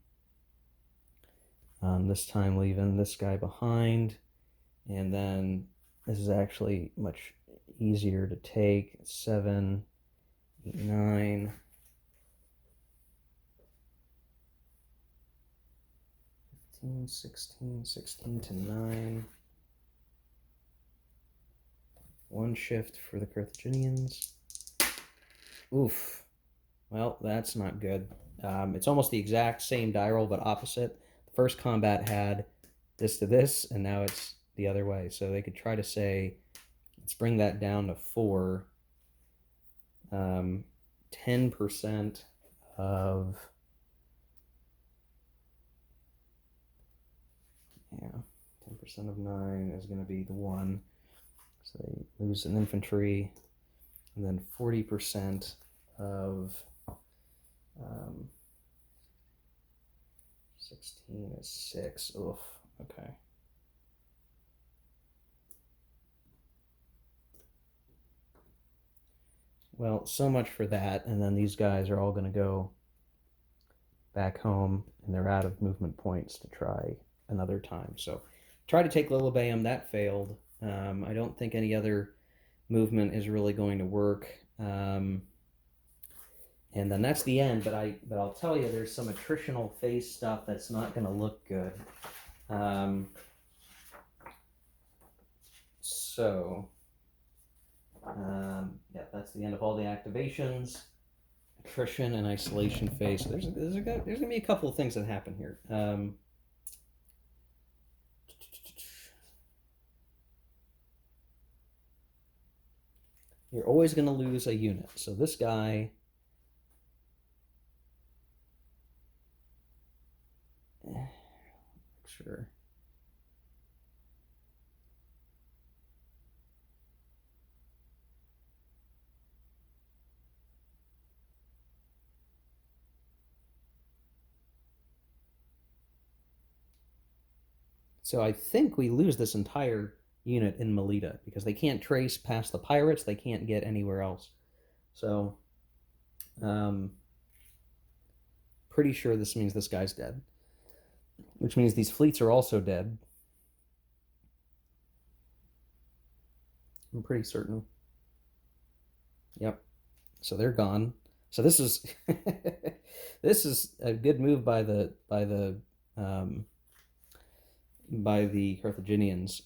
[SPEAKER 1] This time leaving this guy behind, and then this is actually much easier to take. 7, 8, 9. 15, 16, 16 to 9. 1 shift for the Carthaginians. Oof. Well, that's not good. It's almost the exact same die roll, but opposite. The first combat had this to this, and now it's the other way. So they could try to say, let's bring that down to 4. 10% of, yeah, 10% of 9 is going to be the 1. So they lose an infantry, and then 40% of 16 is 6. Oof. Okay. Well, so much for that. And then these guys are all going to go back home, and they're out of movement points to try another time. So try to take Lilybæum. That failed. I don't think any other movement is really going to work. And then that's the end. But I'll tell you, there's some attritional phase stuff that's not going to look good. Yeah, that's the end of all the activations, attrition, and isolation phase. So there's going to be a couple of things that happen here. You're always going to lose a unit. So this guy, sure. So I think we lose this entire unit in Melita because they can't trace past the pirates. They can't get anywhere else. So, pretty sure this means this guy's dead, which means these fleets are also dead. I'm pretty certain. Yep. So they're gone. So this is this is a good move by the Carthaginians.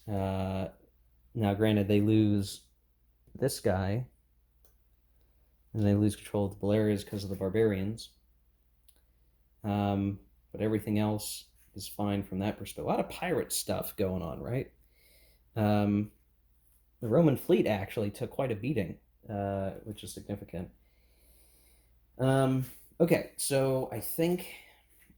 [SPEAKER 1] Now, granted, they lose this guy, and they lose control of the Belerias because of the barbarians. But everything else is fine from that perspective. A lot of pirate stuff going on, right? The Roman fleet actually took quite a beating, which is significant. Okay, so I think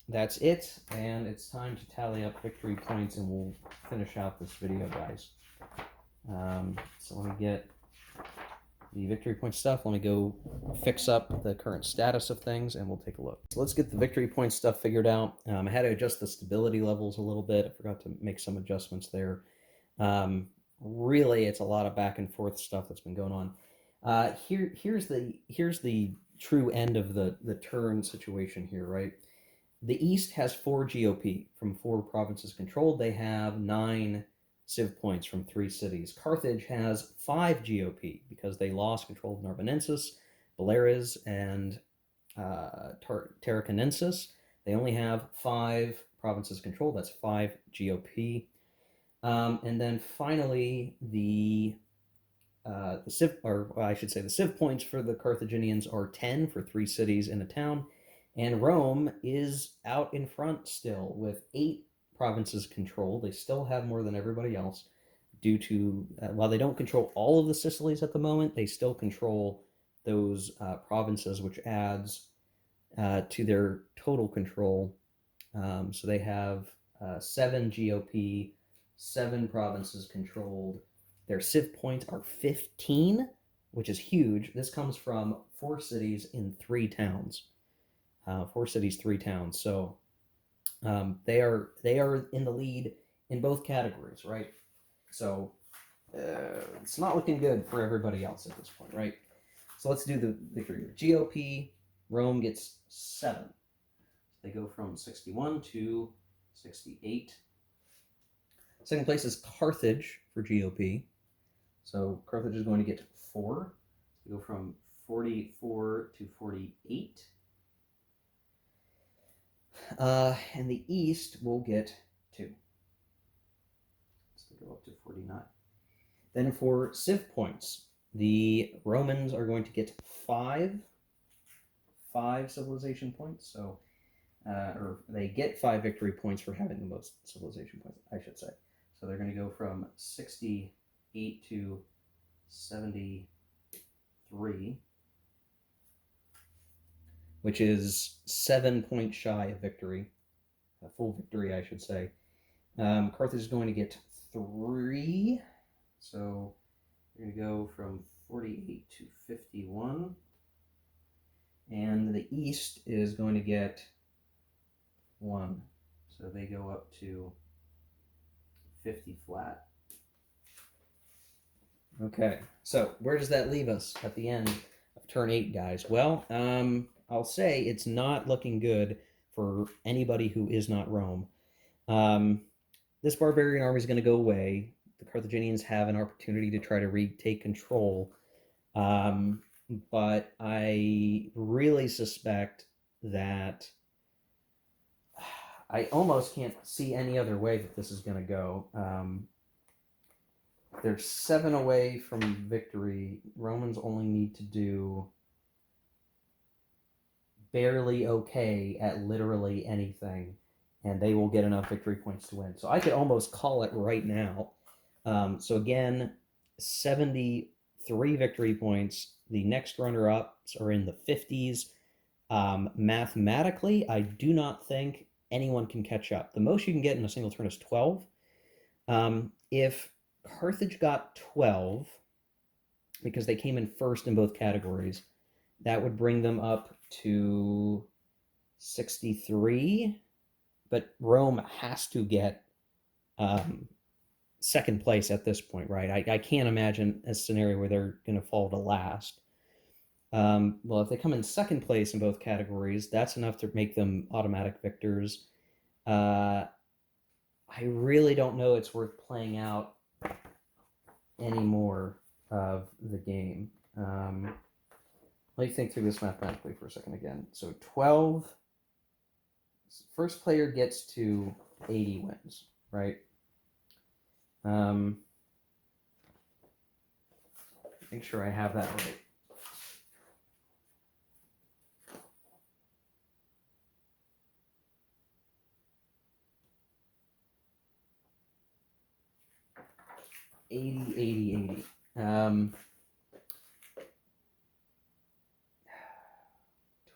[SPEAKER 1] that's it, and it's time to tally up victory points, and we'll finish out this video, guys. So let me get the victory point stuff. Let me go fix up the current status of things, and we'll take a look. So let's get the victory point stuff figured out. I had to adjust the stability levels a little bit. I forgot to make some adjustments there. Really, it's a lot of back and forth stuff that's been going on. Here's the true end of the turn situation here, right? The East has 4 GOP from 4 provinces controlled. They have 9 civ points from 3 cities. Carthage has 5 GOP because they lost control of Narbonensis, Baleares, and Tarraconensis. They only have 5 provinces controlled. That's 5 GOP. And then finally, the civ, or I should say, the civ points for the Carthaginians are 10 for 3 cities and a town, and Rome is out in front still with 8 provinces controlled. They still have more than everybody else due to, while they don't control all of the Sicilies at the moment, they still control those provinces, which adds to their total control. So they have 7 GOP, 7 provinces controlled. Their civ points are 15, which is huge. This comes from 4 cities in 3 towns. 4 cities, 3 towns. So they are in the lead in both categories, right? So it's not looking good for everybody else at this point, right? So let's do the victory. GOP, Rome gets 7. They go from 61 to 68. Second place is Carthage for GOP. So Carthage is going to get 4. They go from 44 to 48. And the East will get 2. So they go up to 49. Then for civ points, the Romans are going to get 5 civilization points. So, or they get 5 victory points for having the most civilization points, I should say. So they're going to go from 68 to 73, which is 7 points shy of victory, a full victory, I should say. Carthage is going to get 3, so you're going to go from 48 to 51, and the East is going to get 1, so they go up to 50 flat. Okay, so where does that leave us at the end of turn 8, guys? Well, I'll say it's not looking good for anybody who is not Rome. This barbarian army is going to go away. The Carthaginians have an opportunity to try to retake control. But I really suspect that I almost can't see any other way that this is going to go. They're 7 away from victory. Romans only need to do barely okay at literally anything, and they will get enough victory points to win. So I could almost call it right now. So again, 73 victory points. The next runner-ups are in the 50s. Mathematically, I do not think anyone can catch up. The most you can get in a single turn is 12. If Carthage got 12, because they came in first in both categories, that would bring them up to 63. But Rome has to get second place at this point, right? I can't imagine a scenario where they're going to fall to last. Well, if they come in second place in both categories, that's enough to make them automatic victors. I really don't know it's worth playing out any more of the game. Let me think through this mathematically for a second again. So 12, first player gets to 80 wins, right? Make sure I have that right. '80.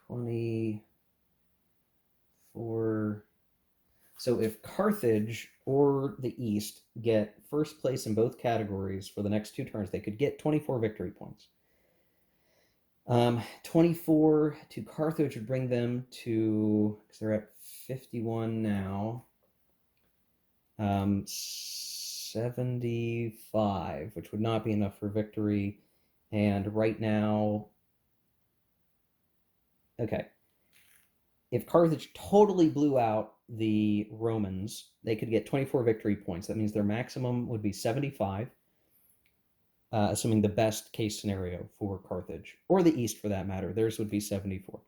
[SPEAKER 1] 24. So if Carthage or the East get first place in both categories for the next 2 turns, they could get 24 victory points. 24 to Carthage would bring them to, because they're at 51 now, 75, which would not be enough for victory. And right now, okay, if Carthage totally blew out the Romans, they could get 24 victory points. That means their maximum would be 75, assuming the best case scenario for Carthage, or the East for that matter. Theirs would be 74.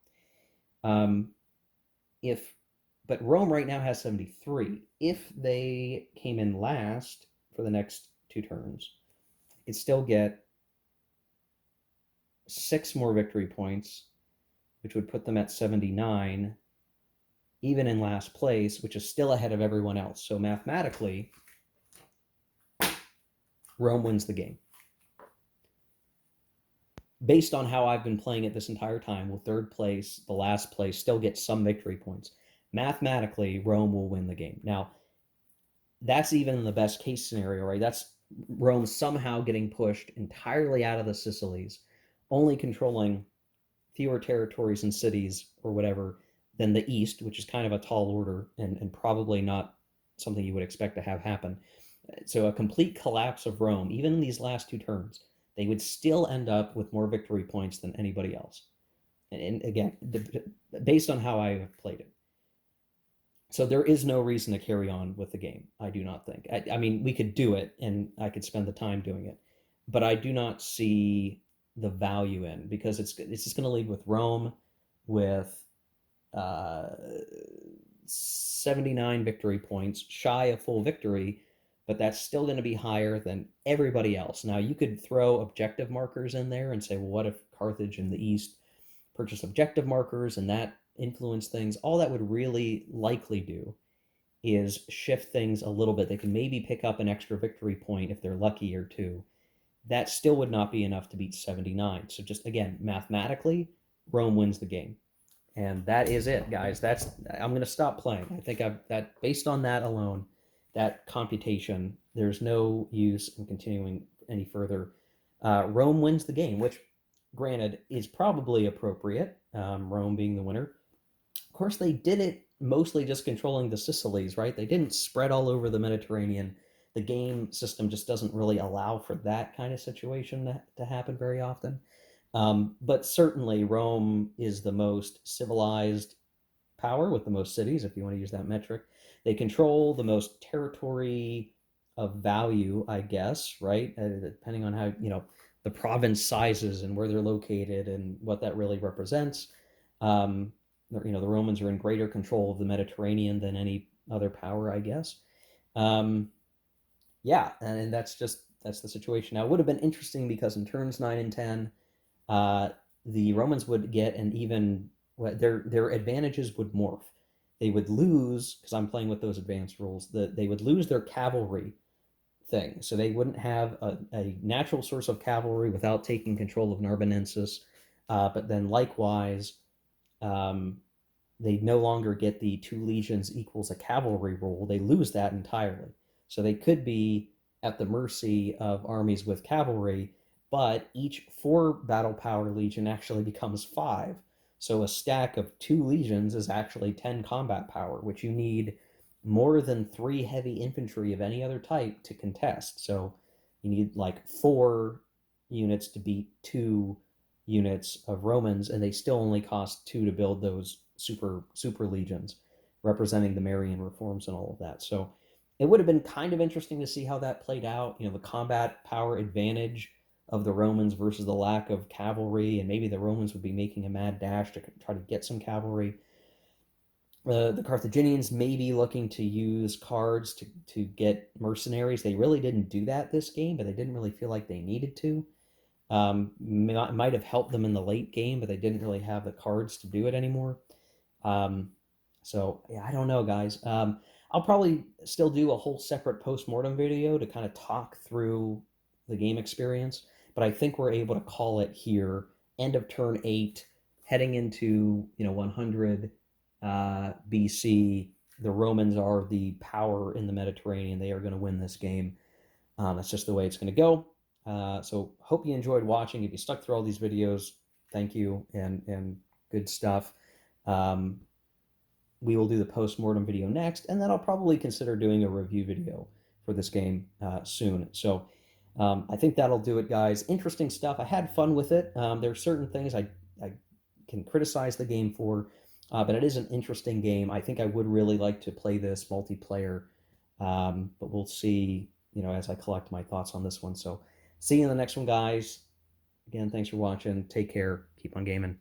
[SPEAKER 1] If But Rome right now has 73. If they came in last for the next 2 turns, it'd still get 6 more victory points, which would put them at 79, even in last place, which is still ahead of everyone else. So mathematically, Rome wins the game. Based on how I've been playing it this entire time, will third place, the last place, still get some victory points. Mathematically, Rome will win the game. Now, that's even the best case scenario, right? That's Rome somehow getting pushed entirely out of the Sicilies, only controlling fewer territories and cities or whatever than the East, which is kind of a tall order and probably not something you would expect to have happen. So a complete collapse of Rome, even in these last 2 turns, they would still end up with more victory points than anybody else. And again, based on how I have played it. So there is no reason to carry on with the game, I do not think. I mean, we could do it, and I could spend the time doing it, but I do not see the value in, because it's just going to lead with Rome with 79 victory points, shy of full victory, but that's still going to be higher than everybody else. Now, you could throw objective markers in there and say, well, what if Carthage in the East purchase objective markers and that influence things? All that would really likely do is shift things a little bit. They can maybe pick up an extra victory point if they're lucky or two. That still would not be enough to beat 79. So just again, mathematically, Rome wins the game. And that is it, guys. I'm going to stop playing. I think that based on that alone, that computation, there's no use in continuing any further. Rome wins the game, which, granted, is probably appropriate. Rome being the winner. Of course, they did it mostly just controlling the Sicilies, right? They didn't spread all over the Mediterranean. The game system just doesn't really allow for that kind of situation to happen very often. But certainly, Rome is the most civilized power with the most cities, if you want to use that metric. They control the most territory of value, I guess, right? Depending on how, the province sizes and where they're located and what that really represents. The Romans are in greater control of the Mediterranean than any other power, I guess. Yeah, and that's the situation. Now, it would have been interesting because in turns 9 and 10, the Romans would get an even, their advantages would morph. They would lose, because I'm playing with those advanced rules, they would lose their cavalry thing. So they wouldn't have a natural source of cavalry without taking control of Narbonensis. But then likewise, they no longer get the 2 legions equals a cavalry rule. They lose that entirely. So they could be at the mercy of armies with cavalry, but each 4 battle power legion actually becomes 5. So a stack of 2 legions is actually 10 combat power, which you need more than 3 heavy infantry of any other type to contest. So you need like 4 units to beat 2 units of Romans, and they still only cost 2 to build those super legions, representing the Marian reforms and all of that. So it would have been kind of interesting to see how that played out. The combat power advantage of the Romans versus the lack of cavalry, and maybe the Romans would be making a mad dash to try to get some cavalry. The Carthaginians may be looking to use cards to get mercenaries. They really didn't do that this game, but they didn't really feel like they needed to. Might have helped them in the late game, but they didn't really have the cards to do it anymore. Um, so yeah, I don't know, guys. I'll probably still do a whole separate post-mortem video to kind of talk through the game experience, but I think we're able to call it here. End of turn 8, heading into 100 BC. The Romans are the power in the Mediterranean. They are going to win this game. That's just the way it's going to go. So hope you enjoyed watching. If you stuck through all these videos, thank you, and good stuff. Um, we will do the post-mortem video next, and then I'll probably consider doing a review video for this game soon. So I think that'll do it, guys. Interesting stuff. I had fun with it. There are certain things I can criticize the game for, but it is an interesting game. I think I would really like to play this multiplayer, but we'll see, as I collect my thoughts on this one. So see you in the next one, guys. Again, thanks for watching. Take care. Keep on gaming.